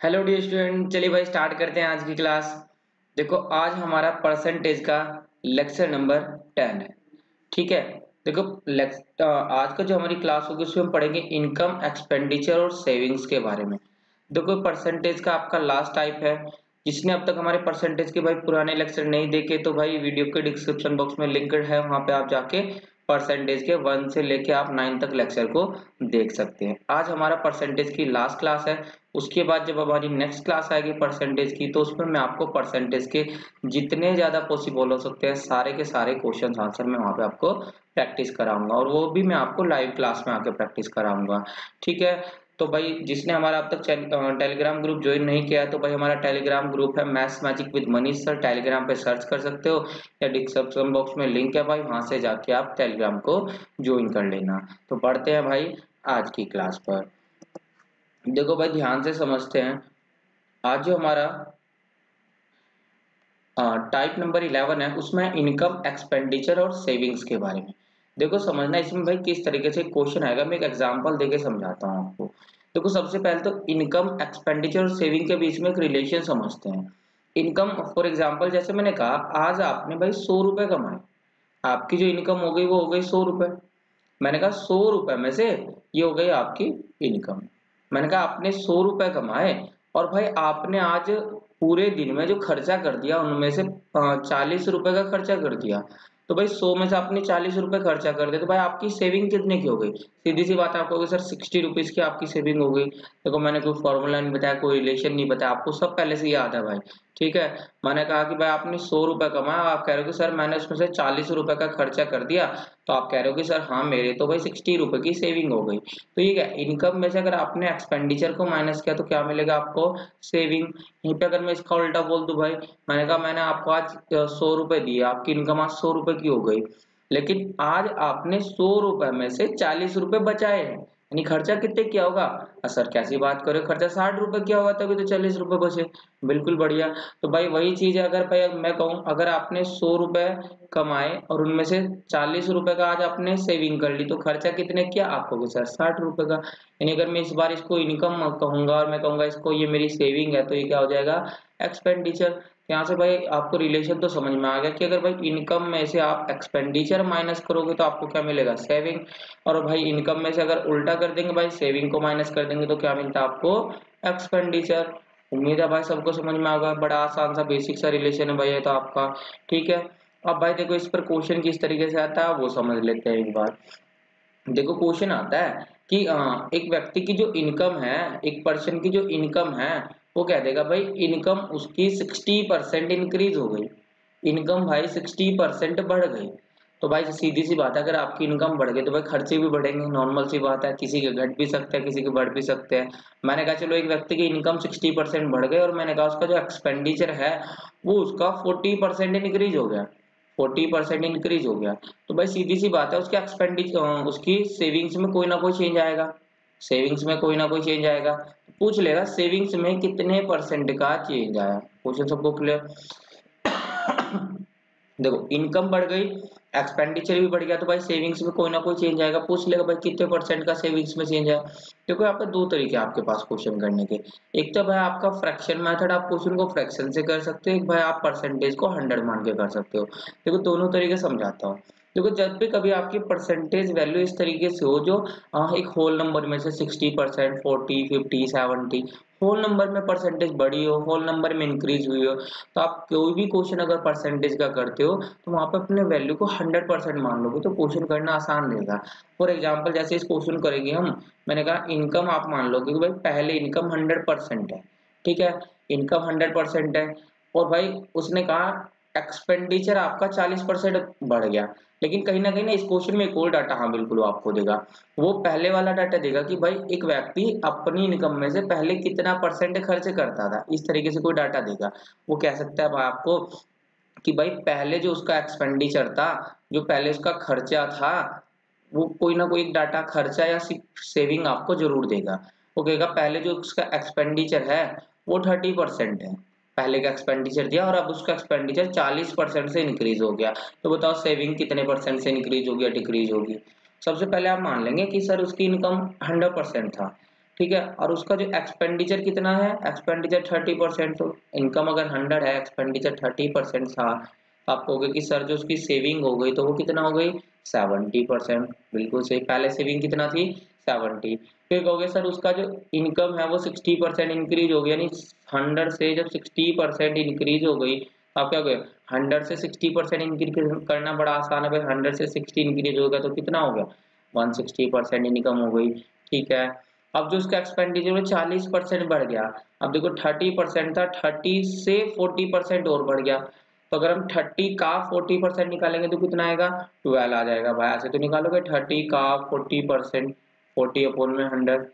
Hello dear student, चलिए भाई start करते हैं आज की क्लास। देखो आज हमारा परसेंटेज का लेक्चर नंबर 10 है। ठीक है। देखो आज का जो हमारी क्लास होगी उसमें हम पढ़ेंगे इनकम, एक्सपेंडिचर और सेविंग्स के बारे में। देखो परसेंटेज का आपका लास्ट टाइप है। जिसने अब तक हमारे परसेंटेज के भाई पुराने लेक्चर नहीं देखे तो भाई वीडियो के डिस्क्रिप्शन बॉक्स में लिंक है, वहां पे आप जाके परसेंटेज के 1 से लेके आप 9 तक लेक्चर को देख सकते हैं। आज हमारा परसेंटेज की लास्ट क्लास है। उसके बाद जब हमारी नेक्स्ट क्लास आएगी परसेंटेज की, तो उसमें मैं आपको परसेंटेज के जितने ज्यादा पॉसिबल हो सकते हैं सारे के सारे क्वेश्चन आंसर मैं वहां पे आपको प्रैक्टिस कराऊंगा, और वो भी मैं आपको लाइव क्लास में आके प्रैक्टिस कराऊंगा। ठीक है। तो भाई जिसने हमारा अब तक टेलीग्राम ग्रुप ज्वाइन नहीं किया है तो भाई हमारा टेलीग्राम ग्रुप है maths magic with Manish sir. Telegram पे सर्च कर सकते हो या डिस्क्रिप्शन बॉक्स में लिंक है भाई, वहां से जाके आप टेलीग्राम को ज्वाइन कर लेना। तो पढ़ते हैं भाई आज की क्लास पर। देखो भाई ध्यान से समझते हैं। आज जो हमारा टाइप नंबर 11 है उसमें इनकम, एक्सपेंडिचर और सेविंग्स के बारे में। देखो समझना इसमें भाई किस तरीके से क्वेश्चन आएगा, मैं एक एग्जांपल देके समझाता हूँ आपको। देखो सबसे पहले तो इनकम, एक्सपेंडिचर और सेविंग के बीच में एक रिलेशन समझते हैं। इनकम फॉर एग्जांपल जैसे मैंने कहा आज आपने भाई 100 रुपए कमाए। आपकी जो इनकम हो गई वो हो गई 100 रुपए। मैंने कहा 100 रुपए में से ये हो गई आपकी इनकम। मैंने कहा आपने 100 रुपए कमाए और भाई आपने आज पूरे दिन में जो खर्चा कर दिया उनमें से 40 रुपए का खर्चा कर दिया। तो भाई 100 में से आपने 40 रुपए खर्चा कर दिया, तो भाई आपकी सेविंग कितने की हो गई? सीधी सी बात आपको सर 60 रुपीज की आपकी सेविंग हो गई। देखो मैंने कोई फॉर्मूला नहीं बताया, कोई रिलेशन नहीं बताया, आपको सब पहले से याद है भाई। ठीक है। मैंने कहा कि भाई आपने 100 रुपए कमाया, आप कह रहे हो कि सर मैंने उसमें से 40 रुपए का खर्चा कर दिया। तो आप कह रहे हो कि सर हाँ मेरे तो भाई 60 रुपए की सेविंग हो गई। तो ये क्या इनकम में से अगर आपने एक्सपेंडिचर को माइनस किया तो क्या मिलेगा आपको? सेविंग। यहीं पे अगर मैं इसका उल्टा बोल दूं भाई, मैंने कहा मैंने आपको आज 100 रुपए दिए, आपकी इनकम आज 100 रुपए की हो गई, लेकिन आज आपने 100 रुपए में से 40 रुपए बचाए हैं, यानी खर्चा कितने किया होगा? सर कैसी बात करो, खर्चा 60 रुपए किया होगा तभी तो 40 रुपए बचे। बिल्कुल बढ़िया। तो भाई वही चीज है, अगर भाई मैं कहूँ अगर आपने 100 रुपए कमाए और उनमें से 40 रुपए का आज आपने सेविंग कर ली, तो खर्चा कितने किया? आपको सर 60 रुपए का। यानी अगर मैं इस बार इसको इनकम कहूंगा और मैं कहूंगा इसको ये मेरी सेविंग है, तो ये क्या हो जाएगा? एक्सपेंडिचर। यहाँ से भाई आपको रिलेशन तो समझ में आ गया कि अगर भाई इनकम में से आप एक्सपेंडिचर माइनस करोगे तो आपको क्या मिलेगा? सेविंग। और भाई इनकम में से अगर उल्टा कर देंगे भाई, सेविंग को माइनस कर देंगे, तो क्या मिलता है आपको? एक्सपेंडिचर। उम्मीद है भाई सबको समझ में आ गया। बड़ा आसान सा बेसिक सा रिलेशन है भाई ये तो आपका। ठीक है। अब भाई देखो इस पर क्वेश्चन किस तरीके से आता है वो समझ लेते हैं एक बार। देखो क्वेश्चन आता है कि एक व्यक्ति की जो इनकम है, एक पर्सन की जो इनकम है, वो कह देगा भाई इनकम उसकी 60% इंक्रीज हो गई। इनकम भाई 60% बढ़ गई। तो भाई सीधी सी बात है, अगर आपकी इनकम बढ़ गई तो भाई खर्चे भी बढ़ेंगे, नॉर्मल सी बात है, किसी के घट भी सकते हैं किसी के बढ़ भी सकते हैं। मैंने कहा चलो एक व्यक्ति की इनकम 60% बढ़ गई और मैंने कहा उसका जो एक्सपेंडिचर है वो उसका 40% इंक्रीज हो गया। 40% इंक्रीज हो गया। तो भाई सीधी सी बात है उसके एक्सपेंडिचर उसकी सेविंग्स में कोई ना कोई चेंज आएगा। सेविंग्स में कोई ना कोई चेंज आएगा। पूछ लेगा सेविंग्स में कितने परसेंट का चेंज आया। क्वेश्चन सबको क्लियर? देखो इनकम बढ़ गई, एक्सपेंडिचर भी बढ़ गया, तो भाई सेविंग्स में कोई ना कोई चेंज आएगा। पूछ लेगा भाई कितने परसेंट का सेविंग्स में चेंज आया। देखो यहाँ पे दो तरीके आपके पास क्वेश्चन करने के। एक तो भाई आपका फ्रैक्शन मेथड, आप क्वेश्चन को फ्रैक्शन से कर सकते हो, एक भाई आप परसेंटेज को 100 मान के कर सकते हो। देखो दोनों तरीके समझाता हूँ। देखो जब भी कभी आपकी परसेंटेज वैल्यू इस तरीके से हो जो एक होल नंबर में से 60%, 40, 50, 70 होल नंबर में परसेंटेज बढ़ी हो, होल नंबर में इंक्रीज हुई हो, तो आप कोई भी क्वेश्चन अगर परसेंटेज का करते हो तो वहां पे अपने वैल्यू को 100% मान लोगे तो क्वेश्चन करना आसान रहेगा। फॉर एग्जाम्पल जैसे इस क्वेश्चन करेंगे हम, मैंने कहा इनकम आप मान लोगे कि भाई पहले इनकम 100% है। ठीक है। इनकम 100% है और भाई उसने कहा एक्सपेंडिचर आपका 40% बढ़ गया। लेकिन कहीं ना इस क्वेश्चन में एक और डाटा हाँ बिल्कुल वो आपको देगा। वो पहले वाला डाटा देगा कि भाई एक व्यक्ति अपनी इनकम में से पहले कितना परसेंट खर्च करता था, इस तरीके से कोई डाटा देगा। वो कह सकता है भाई आपको कि भाई पहले जो उसका एक्सपेंडिचर था, जो पहले उसका खर्चा था, वो कोई ना कोई डाटा खर्चा या सेविंग आपको जरूर देगा। वो कहेगा पहले जो उसका एक्सपेंडिचर है वो 30% है, पहले का एक्सपेंडिचर दिया और अब उसका एक्सपेंडिचर 40% से इंक्रीज हो गया। तो बताओ सेविंग कितने परसेंट से इंक्रीज होगी या डिक्रीज होगी? सबसे पहले आप मान लेंगे कि सर उसकी इनकम 100% था। ठीक है। और उसका जो एक्सपेंडिचर कितना है, एक्सपेंडिचर 30%। तो इनकम अगर 100 है, एक्सपेंडिचर 30% था, तो आप कहोगे कि सर जो उसकी सेविंग हो गई तो वो कितना हो गई, 70%। बिल्कुल सही, पहले सेविंग कितना थी, 70। फिर कहोगे सर उसका जो इनकम है वो 60% इंक्रीज हो गया, यानी 100 से जब 60% इंक्रीज हो गई तो आप क्या कहोगे, 100 से 60% इंक्रीज करना बड़ा आसान है भाई। 100 से 60 इंक्रीज होगा तो कितना हो गया, 160% इनकम हो गई। ठीक है। अब जो उसका एक्सपेंडिचर में 40% बढ़ गया, अब देखो 30% था, 30 से 40% और बढ़ गया। तो अगर हम 30 का 40% निकालेंगे तो कितना आएगा, 12 आ जाएगा भाई। ऐसे तो निकालोगे 30 का 40%, 40 अपॉन में 100,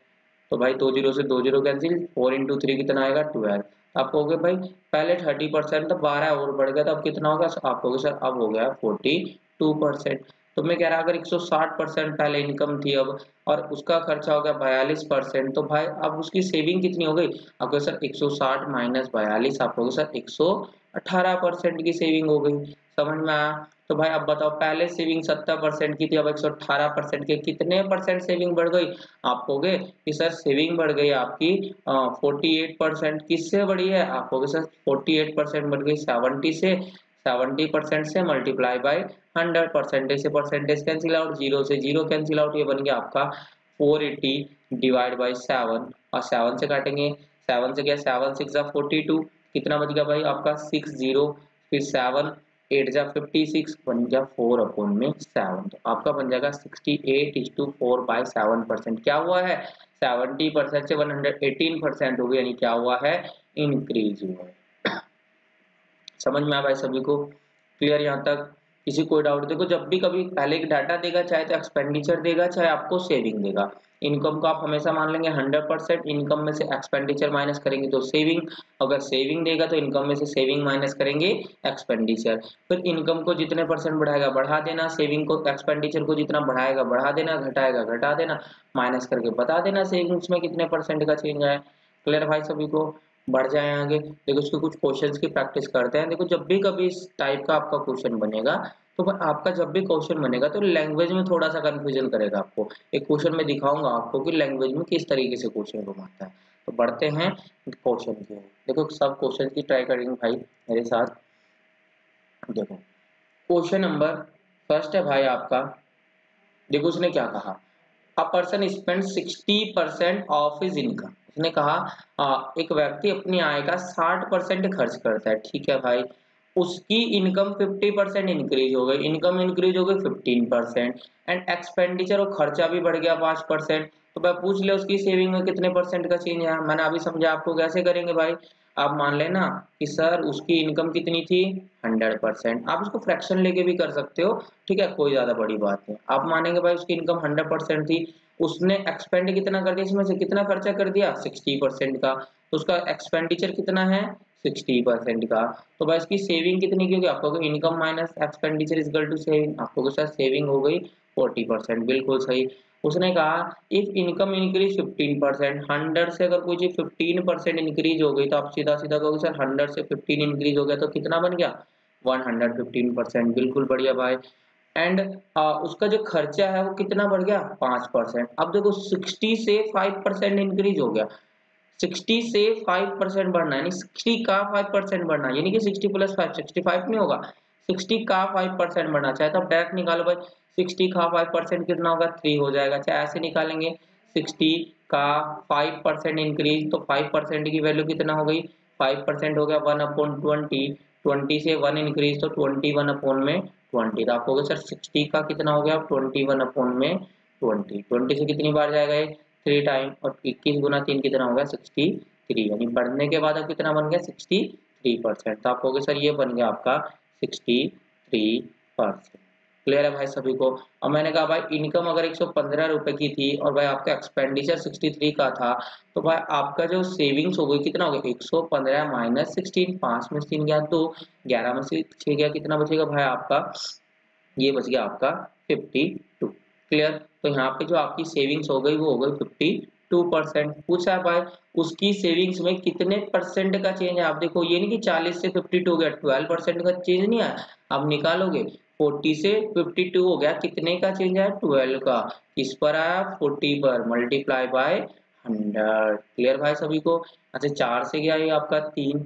तो भाई 2 जीरो से 2 जीरो कैंसिल, 4 इंटू 3 कितना आएगा, 12। आप कहोगे भाई पहले 30% था, 12 और बढ़ गया, तो अब कितना होगा, आप कहोगे सर अब हो गया 42%। तो मैं कह रहा अगर 160% पहले इनकम थी अब, और उसका खर्चा हो गया 42%, तो भाई अब उसकी सेविंग कितनी हो गई, आपको सर 160 माइनस 42, आप कहोगे सर 118% की सेविंग हो गई। समझ में आया। तो भाई अब बताओ, पहले सेविंग 70% की थी, अब 118% के कितने परसेंट सेविंग बढ़ गई, आप कहोगे कि सर सेविंग बढ़ गई आपकी 48%। किससे बढ़ी है, आप कहोगे सर 48% बढ़ गई 70 से, 70% से मल्टीप्लाई बाय 100, परसेंटेज से परसेंटेज कैंसिल आउट, जीरो से जीरो कैंसिल आउट, ये बन गया आपका 480 डिवाइड बाई 7, और 7 से काटेंगे, 7 से गया 7 6 जा 42, कितना बच गया भाई आपका 60, फिर 7 8 जा 56, बन गया 4 अपॉन में 7। तो आपका बन जाएगा 68:4/7%। क्या हुआ है, 70% से 118% हो गया, यानी क्या हुआ है, इंक्रीज हुआ है। समझ में आया भाई सभी को, क्लियर यहाँ तक, किसी कोई डाउट। देखो जब भी कभी पहले एक डाटा देगा, चाहे तो एक्सपेंडिचर देगा चाहे आपको सेविंग देगा, इनकम को आप हमेशा मान लेंगे 100%, इनकम में से एक्सपेंडिचर माइनस करेंगे तो सेविंग, अगर सेविंग देगा तो इनकम में से सेविंग माइनस करेंगे एक्सपेंडिचर। फिर इनकम को जितने परसेंट बढ़ाएगा बढ़ा देना, सेविंग को एक्सपेंडिचर को जितना बढ़ाएगा बढ़ा देना, घटाएगा घटा देना, माइनस करके बता देना सेविंग्स में कितने परसेंट का चेंज आया। क्लियर भाई सभी को, बढ़ जाए आगे। देखो इसके कुछ क्वेश्चंस की प्रैक्टिस करते हैं। देखो जब भी कभी इस टाइप का आपका क्वेश्चन बनेगा, तो आपका जब भी क्वेश्चन बनेगा तो लैंग्वेज में थोड़ा सा कंफ्यूजन करेगा आपको। एक क्वेश्चन में दिखाऊंगा आपको कि लैंग्वेज में किस तरीके से क्वेश्चन घुमाता है। तो बढ़ते हैं क्वेश्चन की ओर। देखो सब क्वेश्चन की ट्राई करेंगे भाई मेरे साथ। देखो क्वेश्चन नंबर फर्स्ट है भाई आपका, देखो उसने क्या कहा, a person spend 60% of his income. उसने कहा एक व्यक्ति अपनी आय का 60% खर्च करता है। ठीक है भाई, उसकी इनकम 50% इंक्रीज हो गई, इनकम इंक्रीज हो गई 15%, एंड एक्सपेंडिचर और खर्चा भी बढ़ गया 5%। तो भाई पूछ ले उसकी सेविंग में कितने परसेंट का चेंज है। मैंने अभी समझा आपको कैसे करेंगे भाई। आप मान लेना कि सर उसकी इनकम कितनी थी, 100%। आप इसको फ्रैक्शन लेके भी कर सकते हो, ठीक है, कोई ज्यादा बड़ी बात नहीं। आप मानेंगे भाई उसकी इनकम 100% थी, उसने एक्सपेंड कितना कर दिया, इसमें से कितना खर्चा कर दिया, 60% का, तो उसका एक्सपेंडिचर कितना है, 60% का। तो भाई इसकी सेविंग कितनी की होगी, आपको income minus expenditure is equal to saving, आपको सर सेविंग हो गई 40%। बिल्कुल सही। उसने कहा इफ इनकम इंक्रीज 15%, 100 से अगर कोई चीज 15% इंक्रीज हो गई तो आप सीधा सीधा कहोगे सर 100 से 15 इंक्रीज हो गया तो कितना बन गया, 115%। बिल्कुल बढ़िया भाई। एंड उसका जो खर्चा है वो कितना बढ़ गया, 5%। अब देखो 60 से 5% इंक्रीज हो गया, 60 से 5% बढ़ना, यानी 60 का 5% बढ़ना, यानी कि 60 प्लस 5 65 नहीं होगा, 60 का 5% बढ़ना। चाहे तो आप डायरेक्ट निकालो भाई, 60 का 5% कितना होगा, 3 हो जाएगा। चाहे ऐसे निकालेंगे, 60 का 5% इंक्रीज, तो 5% की वैल्यू कितना हो गई, 5% हो गया 1/20, 20 से 1 इंक्रीज तो 21 अपॉन में 20। तो आप कहोगे सर 60 का कितना हो गया, 21 अपॉन में 20, 20 से कितनी बार जाएगा ये, 3 टाइम, और 21 गुना 3 कितना होगा, 63, यानी बढ़ने के बाद अब कितना बन गया, 63%। तो आप कहोगे सर ये बन गया आपका 63%। क्लियर है भाई सभी को। अब मैंने कहा भाई इनकम अगर 115 रुपए की थी और भाई आपका एक्सपेंडिचर 63 का था, तो भाई आपका जो सेविंग्स हो गई कितना हो गया, 115 माइनस 16, 5 में 3 गया 2, 11 में से 6 गया, कितना बचेगा भाई आपका, ये बच गया आपका 52। क्लियर। तो यहाँ पे जो आपकी सेविंग्स हो गई वो हो गई 52%। पूछा है भाई उसकी सेविंग्स में कितने परसेंट का चेंज है। आप देखो ये नहीं कि 40 से 52 हो गया, 12% का चेंज नहीं आया। आप निकालोगे 40 से 52 हो गया, कितने का चेंज आया, 12 का। किस पर आया, 40 पर, मल्टीप्लाई बाय 100। क्लियर भाई सभी को। अच्छा 4 से गया ये आपका 3,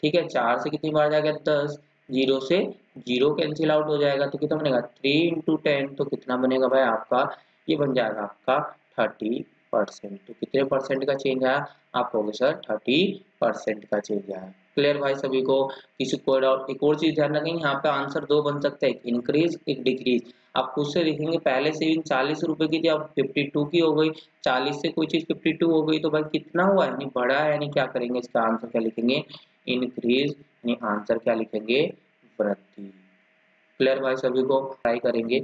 ठीक है 4 से कितनी बार जाएगा 10, 0 से 0 कैंसिल आउट हो जाएगा तो कितना बनेगा 3 × 10 तो कितना बनेगा भाई आपका, ये बन जाएगा आपका 30%। तो कितने परसेंट का चेंज आया, आप कहोगे सर 30% का चेंज आया। क्लियर भाई सभी को। किसी को डाउट, एक और चीज ध्यान रखेंगे यहाँ पे आंसर दो बन सकते हैं, एक इंक्रीज एक डिक्रीज। आप खुद से देखेंगे पहले सेविंग 40 रुपए की थी अब 52 की हो गई, 40 से कोई चीज 52 हो गई तो भाई कितना हुआ यानी बढ़ा है, यानी क्या करेंगे इसका आंसर क्या लिखेंगे इंक्रीज, यानी आंसर क्या लिखेंगे वृद्धि। क्लियर भाई सभी को। ट्राई करेंगे,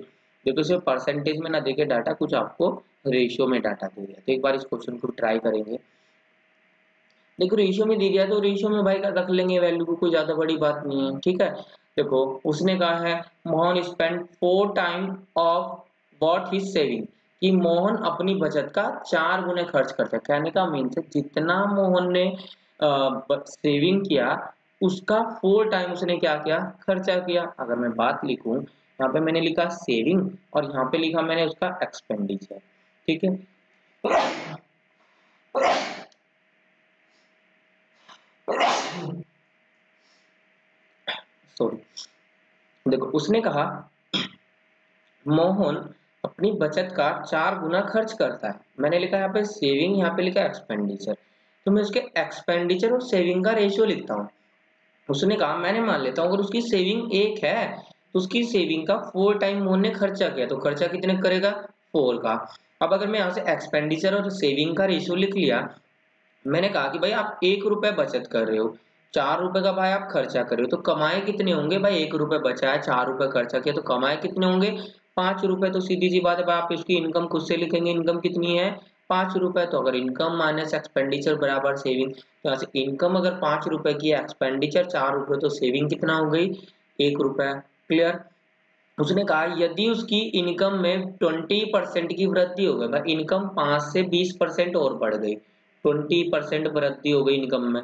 देखो सिर्फ परसेंटेज में ना देके डाटा, कुछ आपको रेशियो में डाटा दे दिया तो एक बार इस क्वेश्चन को ट्राई करेंगे। देखो रेशियो में दी गया तो रेशियो में भाई रख लेंगे वैल्यू को, कोई ज्यादा बड़ी बात नहीं है, ठीक है। देखो उसने कहा है Mohan spend 4 time of what his saving, कि मोहन अपनी बचत का 4 गुने खर्च करता है। कहने का मीन है जितना मोहन ने सेविंग किया उसका 4 टाइम उसने क्या किया खर्चा किया। अगर मैं बात लिखूं यहाँ पे मैंने लिखा सेविंग और यहाँ पे लिखा मैंने उसका एक्सपेंडिचर, ठीक है। सॉरी, देखो उसने कहा मोहन अपनी बचत का 4 गुना खर्च करता है, मैंने लिखा यहाँ पे सेविंग, यहाँ पे लिखा एक्सपेंडिचर, तो मैं उसके एक्सपेंडिचर और सेविंग का रेशियो लिखता हूँ। उसने कहा मैंने मान लेता हूँ अगर उसकी सेविंग 1 है तो उसकी सेविंग का 4 टाइम मोहन ने खर्चा किया तो खर्चा कितने करेगा 4 का। अब अगर मैं यहाँ से एक्सपेंडिचर और सेविंग का रेशियो लिख लिया, मैंने कहा कि भाई आप 1 रुपए बचत कर रहे हो, 4 रुपए का भाई आप खर्चा कर रहे हो तो कमाए कितने होंगे भाई, 1 रुपए बचा है 4 रुपए खर्चा किया तो कमाए कितने होंगे 5 रुपए। तो सीधी सी बात है भाई आप इसकी इनकम खुद से लिखेंगे, इनकम कितनी है 5 रुपए। तो अगर इनकम माइनस एक्सपेंडिचर बराबर सेविंग, तो यहाँ से इनकम अगर 5 रुपए की है एक्सपेंडिचर 4 रुपए तो सेविंग कितना हो गई 1 रुपए। क्लियर। उसने कहा यदि उसकी इनकम में 20% की वृद्धि हो गई, भाई इनकम 5 से 20% और बढ़ गई, 20% वृद्धि हो गई इनकम में,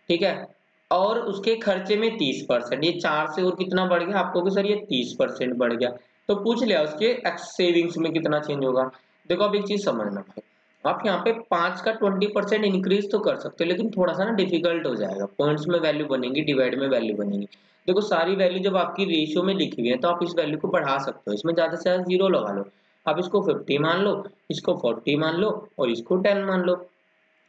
ठीक है। और उसके खर्चे में 30%, ये 4 से और कितना बढ़ गया आपको कि सर ये 30% बढ़ गया, तो पूछ लिया उसके सेविंग्स में कितना चेंज होगा। देखो अब एक चीज समझना भाई, आप यहाँ पे 5 का 20% इंक्रीज तो कर सकते हो लेकिन थोड़ा सा ना डिफिकल्ट हो जाएगा, पॉइंट्स में वैल्यू बनेगी डिवाइड में वैल्यू बनेगी। देखो सारी वैल्यू जब आपकी रेशियो में लिखी हुई है तो आप इस वैल्यू को बढ़ा सकते हो, इसमें ज्यादा से ज्यादा 0 लगा लो, आप इसको 50 मान लो, इसको 40 मान लो और इसको 10 मान लो।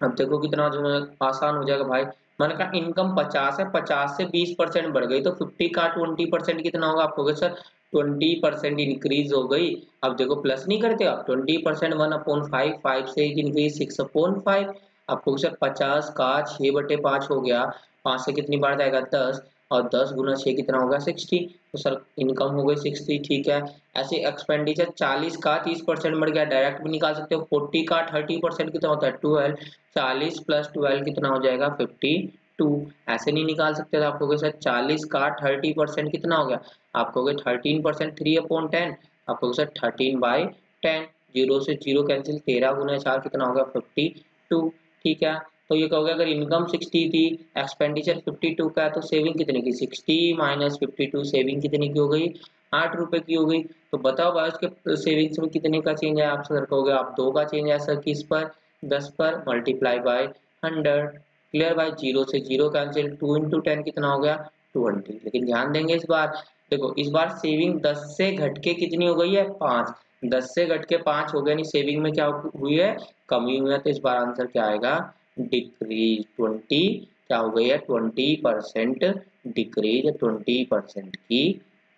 अब देखो कितना जो है आसान हो जाएगा भाई। मैंने कहा इनकम 50 है, 50 से 20% बढ़ गई तो 50 का 20% कितना होगा, आपको सर 20% इंक्रीज हो गई। अब देखो प्लस नहीं करते आप, 20% 1/5, 5 से एक इंक्रीज 6/5, आपको सर 50 का 6/5 हो गया, 5 से कितनी बार जाएगा 10 और 10 गुना 6 कितना होगा 60, तो सर इनकम हो गई 60, ठीक है। ऐसे एक्सपेंडिचर 40 का 30% बढ़ गया, डायरेक्ट भी निकाल सकते हो, 40 का 30% कितना होता है 12, 40 + 12 कितना हो जाएगा 52। ऐसे नहीं निकाल सकते तो आप कहोगे सर 40 का 30% कितना हो गया, आप कहोगे 13%, 3/10, आप कहोगे सर 13/10, 0 से 0 कैंसिल, 13 गुना 4 कितना हो गया 52, ठीक है। तो ये कहोगे अगर इनकम 60 थी एक्सपेंडिचर 52 का है तो सेविंग कितने की 60 - 52, सेविंग कितने की हो गई 8 रुपए की हो गई। तो बताओ भाई उसके सेविंग्स में कितने का चेंज है, आप सर कहोगे आप 2 का चेंज है सर, किस पर 10 पर मल्टीप्लाई बाय 100। क्लियर भाई, 0 से 0 कैंसिल, 2 × 10 कितना हो गया 20। लेकिन ध्यान देंगे इस बार, देखो इस बार सेविंग 10 से घट के कितनी हो गई है 5, 10 से घट के 5 हो गया, नहीं सेविंग में क्या हुई है कमी हुई है, तो इस बार आंसर क्या आएगा डिक्रीज 20, क्या हो गई है 20% डिक्रीज, 20% की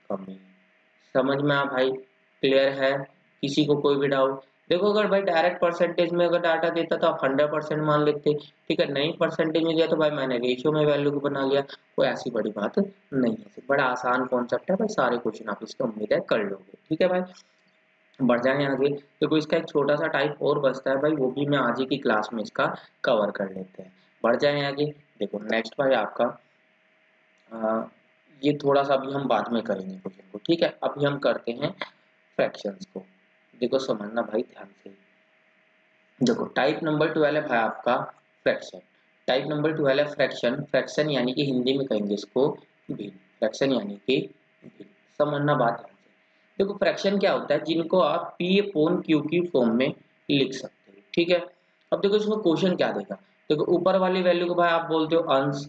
कमी। समझ में आ भाई, क्लियर है। किसी को कोई भी डाउट, देखो अगर भाई डायरेक्ट परसेंटेज में अगर डाटा देता तो आप 100% मान लेते, ठीक है, नहीं परसेंटेज में दिया तो भाई मैंने रेशियो में वैल्यू को बना लिया, कोई ऐसी बड़ी बात नहीं है, बड़ा आसान कॉन्सेप्ट है भाई, सारे क्वेश्चन आप इसका उम्मीद है कर लोगे, ठीक है भाई। बढ़ जाए आगे, देखो इसका एक छोटा सा टाइप और बचता है भाई, वो भी मैं आज ही की क्लास में इसका कवर कर लेते हैं। बढ़ जाए आगे, देखो नेक्स्ट भाई आपका ये थोड़ा सा अभी हम बाद में करेंगे क्वेश्चन को, ठीक है। अभी हम करते हैं फ्रैक्शंस को, देखो समझना भाई ध्यान से। देखो टाइप नंबर 12 है भाई आपका फ्रैक्शन, टाइप नंबर 12 है फ्रैक्शन। फ्रैक्शन यानी कि हिंदी में कहेंगे इसको भिन्न, फ्रैक्शन यानी कि भिन्न, समझना बात ध्यान से। देखो फ्रैक्शन क्या होता है, जिनको आप P/Q की फॉर्म में लिख सकते हो, ठीक है। अब देखो इसमें क्वेश्चन क्या देगा, देखो ऊपर वाली वैल्यू को भाई आप बोलते हो अंश,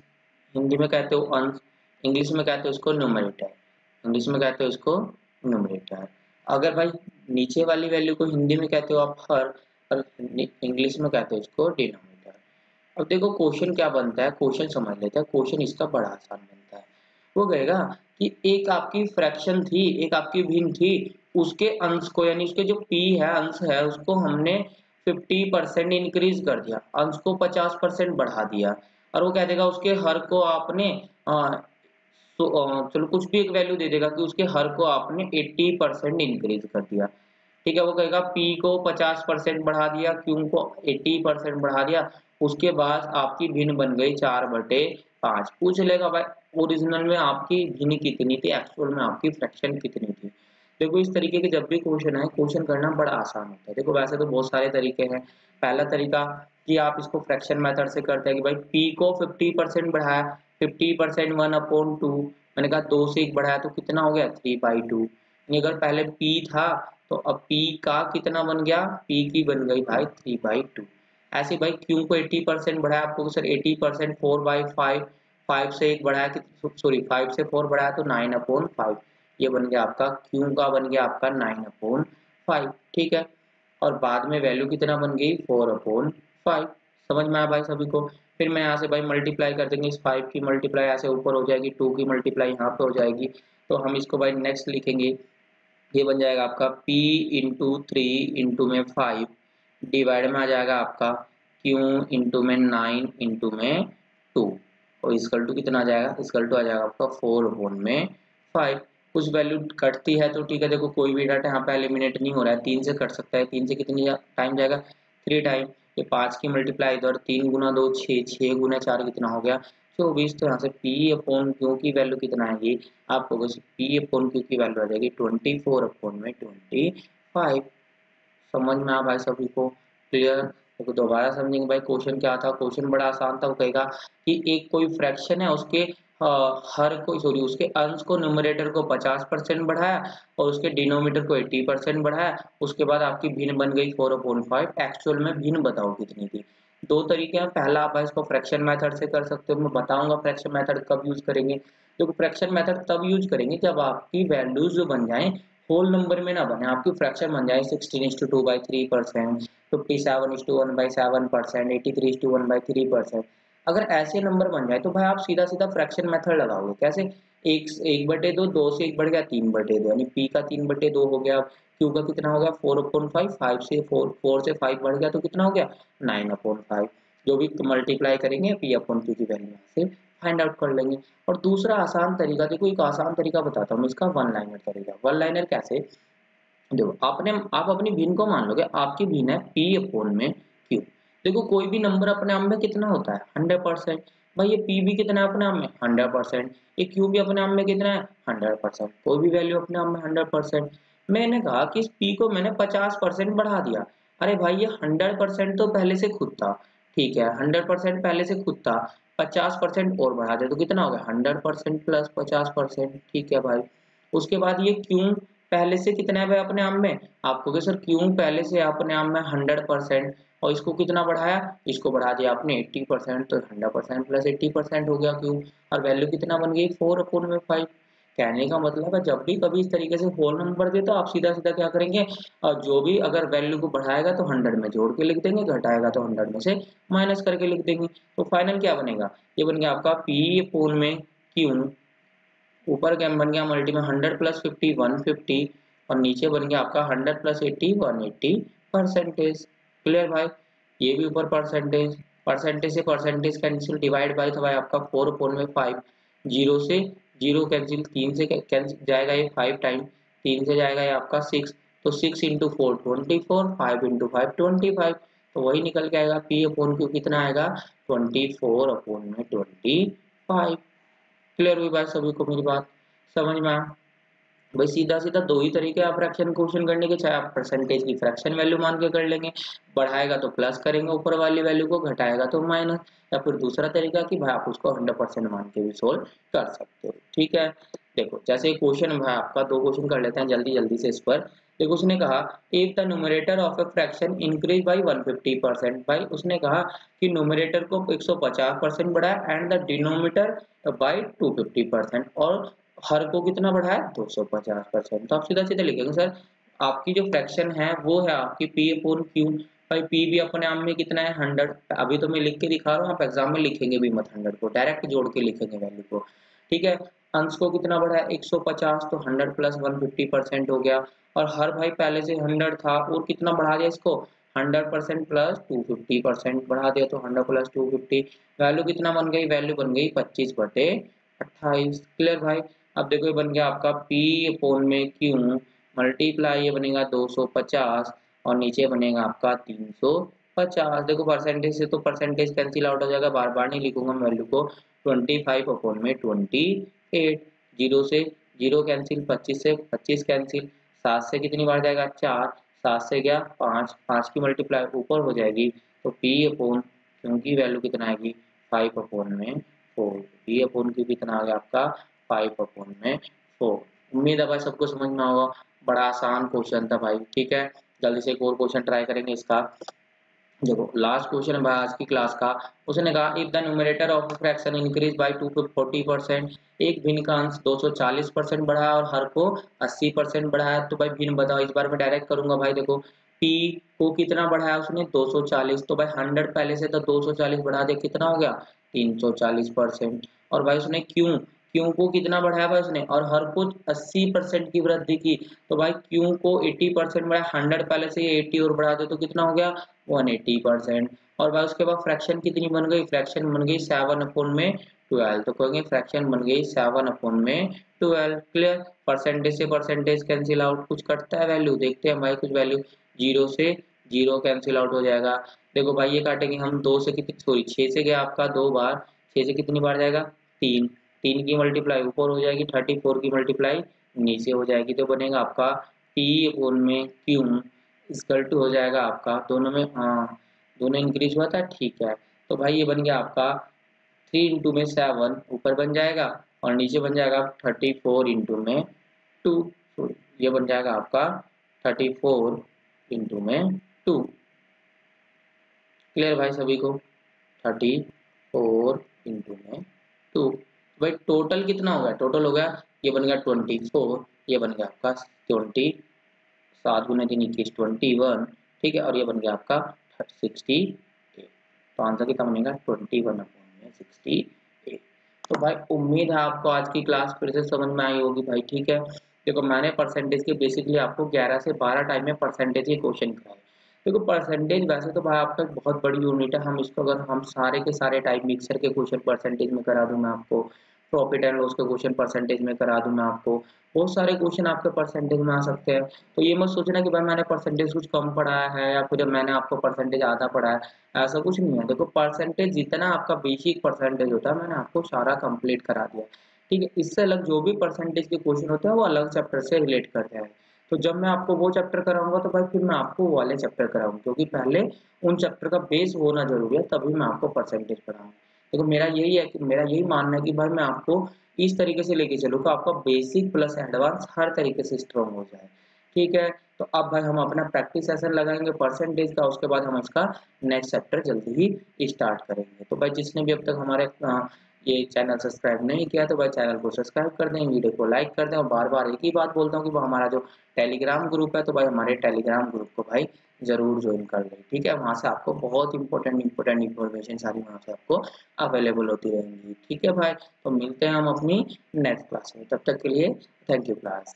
हिंदी में कहते हो अंश, इंग्लिश में कहते हो इसको न्यूमरेटर, इंग्लिश में कहते हो इसको न्यूमरेटर। अगर भाई नीचे वाली वैल्यू को हिंदी में कहते हो आप हर, और इंग्लिश में कहते हो इसको डिनोमिनेटर। अब देखो क्वेश्चन क्या बनता है, क्वेश्चन समझ लेते हैं, क्वेश्चन इसका बड़ा आसान बनता है। वो कहेगा कि एक आपकी फ्रैक्शन थी, एक आपकी भिन्न थी, उसके अंश को यानी उसके जो p है अंश है उसको हमने 50% इंक्रीज कर दिया, अंश को 50% बढ़ा दिया, और वो कह देगा उसके हर को आपने चलो कुछ भी एक वैल्यू दे देगा कि उसके हर को आपने 80% इंक्रीज कर दिया। ठीक है, वो कहेगा P को 50% बढ़ा दिया, Q को 80% बढ़ा दिया, उसके बाद आपकी भिन्न बन गई 4/5। पूछ लेगा भाई ओरिजिनल में आपकी भिन्न कितनी थी, एक्चुअल में आपकी फ्रैक्शन कितनी थी। देखो इस तरीके के जब भी क्वेश्चन है, क्वेश्चन करना बड़ा आसान होता है। देखो वैसे तो बहुत सारे तरीके हैं। पहला तरीका कि आप इसको फ्रैक्शन मेथड से करते हैं कि भाई P को 50% बढ़ाया, 50% 1/2, मैंने कहा 2 से 1 बढ़ाया तो कितना हो गया 3/2। अगर पहले P था तो अब P का कितना बन गया, P की बन गई भाई 3/2। ऐसे भाई Q को 80% बढ़ाया, आपको सर 80% 4/5, 5 से 1 बढ़ाया कि सॉरी 5 से 4 बढ़ाया तो 9/5, ये बन गया आपका Q का बन गया आपका 9/5। ठीक है, और बाद में वैल्यू कितना बन गई 4/5। समझ में आया भाई सभी को। फिर मैं यहाँ से भाई मल्टीप्लाई कर देंगे, इस 5 की मल्टीप्लाई ऐसे ऊपर हो जाएगी, 2 की मल्टीप्लाई यहाँ पे हो जाएगी, तो हम इसको भाई नेक्स्ट लिखेंगे, ये बन जाएगा आपका P इंटू 3 इंटू में 5 डिवाइड में आ जाएगा आपका Q इंटू में 9 इंटू में 2, और इसकल टू कितना आ जाएगा, इसकल टू आ जाएगा आपका 4/5। कुछ वैल्यू कटती है तो ठीक है, देखो कोई भी डाटा यहाँ पे एलिमिनेट नहीं हो रहा है, 3 से कट सकता है, 3 से कितनी टाइम जाएगा 3 टाइम, ये 5 की मल्टीप्लाई इधर 3 गुना 2 6, 6 गुना 4 कितना हो गया 24। तो यहाँ से P/Q की वैल्यू कितना आएगी आपको, बस P/Q की वैल्यू आ जाएगी 24/25। समझ में आ भाई सभी को, क्लियर। तो दोबारा समझेंगे भाई क्वेश्चन क्या था, क्वेश्चन बड़ा आसान था। वो कहेगा कि एक कोई फ्रैक्शन है, उसके हर कोई सॉरी उसके अंश को न्यूमरेटर को 50% बढ़ाया और उसके डिनोमिनेटर को 80% बढ़ाया, उसके बाद आपकी भिन्न बन गई 4/5। एक्चुअल में भिन्न बताओ कितनी थी। दो तरीके हैं, पहला आप इसको फ्रैक्शन मेथड से कर सकते हो, मैं बताऊंगा फ्रैक्शन मेथड कब यूज करेंगे। तो फ्रैक्शन मेथड तब यूज करेंगे जब आपकी वैल्यूज जो बन जाए होल नंबर में ना बने, आपकी फ्रैक्शन बन जाए 16:2/3%, 57:1/7%, 83:1/3%। अगर ऐसे नंबर बन जाए तो भाई आप सीधा सीधा फ्रैक्शन मेथड लगाओगे। कैसे, 1/2, 2 से 1 बढ़ गया 3/2, यानी P का 3/2 हो गया, Q का कितना हो गया 4/5, 5 से 4 से 5 बढ़ गया तो कितना हो गया 9/5। जो भी मल्टीप्लाई करेंगे P/Q की वैल्यू से फाइंड आउट कर लेंगे। और दूसरा आसान तरीका, देखो एक आसान तरीका बताता हूँ इसका, वन लाइनर तरीका। वन लाइनर कैसे, देखो आप अपनी भिन्न को मान लोगे, आपकी भिन्न है P/Q। देखो कोई भी नंबर अपने आप में कितना होता है 100%, भाई ये P भी कितना है अपने आप में 100%, ये Q भी अपने आप में कितना है 100%, कोई भी वैल्यू अपने आप में 100%। मैंने कहा कि इस P को मैंने 50% बढ़ा दिया, अरे भाई ये 100% तो पहले से खुद था, ठीक है 100% पहले से खुद था, 50% और बढ़ा दे तो कितना हो गया 100% प्लस 50%। ठीक है भाई, उसके बाद ये Q पहले से कितना है भाई अपने आप में, आपको कि सर Q पहले से अपने आप में 100%, और इसको कितना बढ़ाया, इसको बढ़ा दिया आपने 80%, तो 100% प्लस 80% हो गया Q, और वैल्यू कितना बन गई 4/5। कहने का मतलब है जब भी कभी इस तरीके से होल नंबर दे तो आप सीधा सीधा क्या करेंगे, और जो भी अगर वैल्यू को बढ़ाएगा तो 100 में जोड़ के लिख देंगे, घटाएगा तो 100 में से माइनस करके लिख देंगे। तो फाइनल क्या बनेगा, ये बन गया आपका P/Q, ऊपर क्या बन गया मल्टी में 100 प्लस 50 150, और नीचे बन गया आपका 100 प्लस 80 180%। क्लियर भाई, ये भी ऊपर परसेंटेज, परसेंटेज से परसेंटेज कैंसिल, डिवाइड बाई था भाई आपका 4/5, जीरो से जीरो कैंसिल, 3 से कैंसिल जाएगा ये 5 टाइम, 3 से जाएगा ये आपका 6, तो 6 इंटू 4 24, 5 इंटू 5 25, तो वही निकल के आएगा P/Q कितना आएगा 24/25। क्लियर हुई बात सभी को, मेरी बात समझ में आया भाई। सीधा सीधा दो ही तरीके आप फ्रैक्शन क्वेश्चन करने के, चाहे आप परसेंटेज की फ्रैक्शन वैल्यू मान के कर लेंगे, बढ़ाएगा तो प्लस करेंगे ऊपर वाली वैल्यू को, घटाएगा तो माइनस, या फिर दूसरा तरीका कि भाई आप उसको 100% मान के भी सोल्व कर सकते हो। ठीक है, देखो जैसे क्वेश्चन भाई आपका दो क्वेश्चन कर लेते हैं जल्दी जल्दी से इस पर। देखो उसने कहा if the numerator of a fraction increase by 150%, भाई उसने कहा कि न्यूमरेटर को 150% बढ़ाया एंड द डिनोमिनेटर बाय 250%, और हर को कितना बढ़ाया 250%। तो आप सीधा सीधा लिखेंगे सर आपकी जो फ्रैक्शन है वो है आपकी पी अपॉन क्यू। भाई पी भी अपने आप में कितना है 100, अभी तो मैं लिख के दिखा रहा हूँ, आप एग्जाम में लिखेंगे भी मत 100 को, डायरेक्ट जोड़ के लिखेंगे वैल्यू को, ठीक है। अंश को कितना बढ़ा है 150, तो 100 प्लस 150% हो गया, और हर भाई पहले से 100 था और कितना बढ़ा दिया इसको 100% प्लस 250% बढ़ा दिया, तो 100 प्लस 250 वैल्यू कितना बन गई, वैल्यू बन गई 25/28। क्लियर भाई। अब देखो ये बन गया आपका पी अपोन में क्यू मल्टीप्लाई ये बनेगा 250 और नीचे बनेगा आपका 350। देखो परसेंटेज से तो परसेंटेज कैंसिल आउट हो जाएगा, बार बार नहीं लिखूंगा मैं वैल्यू को। 25 अपोन में 28, जीरो से जीरो कैंसिल, 25 से 25 कैंसिल, 7 से कितनी बार जाएगा 4, 7 से गया 5, 5 की मल्टीप्लाई ऊपर हो जाएगी, तो पी अपोन क्योंकि वैल्यू कितना आएगी 5 अपोन में 4, पी अपोन की कितना आ गया आपका 5 अपोन में 4। उम्मीद है भाई सबको समझ में होगा, बड़ा आसान क्वेश्चन था भाई, ठीक है। जल्दी से एक और क्वेश्चन ट्राई करेंगे इसका। देखो लास्ट क्वेश्चन है भाई आज की क्लास का। उसने कहा if the numerator of fraction increase by 240%, एक भिन्न का अंश 240% बढ़ाया और हर को 80% बढ़ाया, तो भाई भिन्न बताओ। इस बार मैं डायरेक्ट करूंगा भाई। देखो p को कितना बढ़ाया उसने 240, तो भाई 100 पहले से तो 240 बढ़ा दे कितना हो गया 340%, और भाई उसने क्यू को कितना बढ़ाया भाई उसने, और हर को 80% की वृद्धि की, तो भाई क्यू को 80% बढ़ाया, 100 पहले से 80 और बढ़ा दे तो कितना हो गया 180%। और भाई उसके बाद फ्रैक्शन कितनी बन गई, फ्रैक्शन बन गई 7 अपोन में 12, तो कहेंगे फ्रैक्शन बन गई 7 अपोन में 12। क्लियर। परसेंटेज से परसेंटेज कैंसिल आउट, कुछ कटता है वैल्यू, देखते हैं भाई कुछ वैल्यू, जीरो से जीरो कैंसिल आउट हो जाएगा। देखो भाई ये काटेंगे हम 2 से कितनी, सॉरी 6 से गया आपका 2 बार, 6 से कितनी बार जाएगा 3, 3 की मल्टीप्लाई ऊपर हो जाएगी, 34 की मल्टीप्लाई नीचे हो जाएगी, तो बनेगा आपका पी अपोन में क्यू इक्वल टू हो जाएगा आपका, दोनों में हाँ दोनों इंक्रीज हुआ था, ठीक है। तो भाई ये बन गया आपका 3 इंटू में 7 ऊपर बन जाएगा और नीचे बन जाएगा 34 इंटू में 2, ये बन जाएगा आपका 34 इंटू में 2। क्लियर भाई सभी को, 34 इंटू में 2। भाई टोटल कितना हो गया, टोटल हो गया ये बन गया 24, ये बन गया आपका 20, 7 गुना 3 21 21, ठीक है, और ये बन गया आपका 68। तो आंसर कितना बनेगा 21 अपॉन में 68। तो भाई उम्मीद है आपको आज की क्लास फिर से समझ में आई होगी भाई, ठीक है। देखो मैंने परसेंटेज के बेसिकली आपको 11 से 12 टाइम में परसेंटेज के क्वेश्चन कराए। देखो परसेंटेज वैसे तो भाई आपका एक बहुत बड़ी यूनिट है, हम इसको अगर हम सारे के सारे टाइप मिक्सर के क्वेश्चन परसेंटेज में करा दूं मैं आपको, प्रॉफिट एंड लॉस के क्वेश्चन परसेंटेज में करा दूं मैं आपको, बहुत सारे क्वेश्चन आपके परसेंटेज में आ सकते हैं। तो ये मत सोचना कि भाई मैंने परसेंटेज कुछ कम पढ़ाया है या फिर मैंने आपको परसेंटेज आधा पढ़ाया है, ऐसा कुछ नहीं है। देखो परसेंटेज जितना आपका बेसिक परसेंटेज होता है मैंने आपको सारा कंप्लीट करा दिया, ठीक है। इससे अलग जो भी परसेंटेज के क्वेश्चन होते हैं वो अलग चैप्टर से रिलेट करते हैं। तो जब मैं आपको वो चैप्टर कराऊंगा तो भाई फिर मैं आपको वो वाले चैप्टर कराऊंगा, क्योंकि पहले उन चैप्टर का बेस होना जरूरी है, तभी मैं आपको परसेंटेज पढ़ाऊंगा। देखो मेरा यही है कि मेरा यही मानना है कि भाई मैं आपको इस तरीके से लेके चलूँ कि आपका बेसिक प्लस एडवांस हर तरीके से स्ट्रॉन्ग हो जाए, ठीक है। तो अब भाई हम अपना प्रैक्टिस सेशन लगाएंगे परसेंटेज का, उसके बाद हम इसका नेक्स्ट चैप्टर जल्दी ही स्टार्ट करेंगे। तो भाई जिसने भी अब तक हमारे ये चैनल सब्सक्राइब नहीं किया तो भाई चैनल को सब्सक्राइब कर दें, वीडियो को लाइक कर दें, और बार बार एक ही बात बोलता हूँ कि वो हमारा जो टेलीग्राम ग्रुप है तो भाई हमारे टेलीग्राम ग्रुप को भाई जरूर ज्वाइन कर लें, ठीक है। वहाँ से आपको बहुत इंपॉर्टेंट इन्फॉर्मेशन सारी वहाँ से आपको अवेलेबल होती रहेंगी, ठीक है भाई। तो मिलते हैं हम अपनी नेक्स्ट क्लास में, तब तक के लिए थैंक यू क्लास।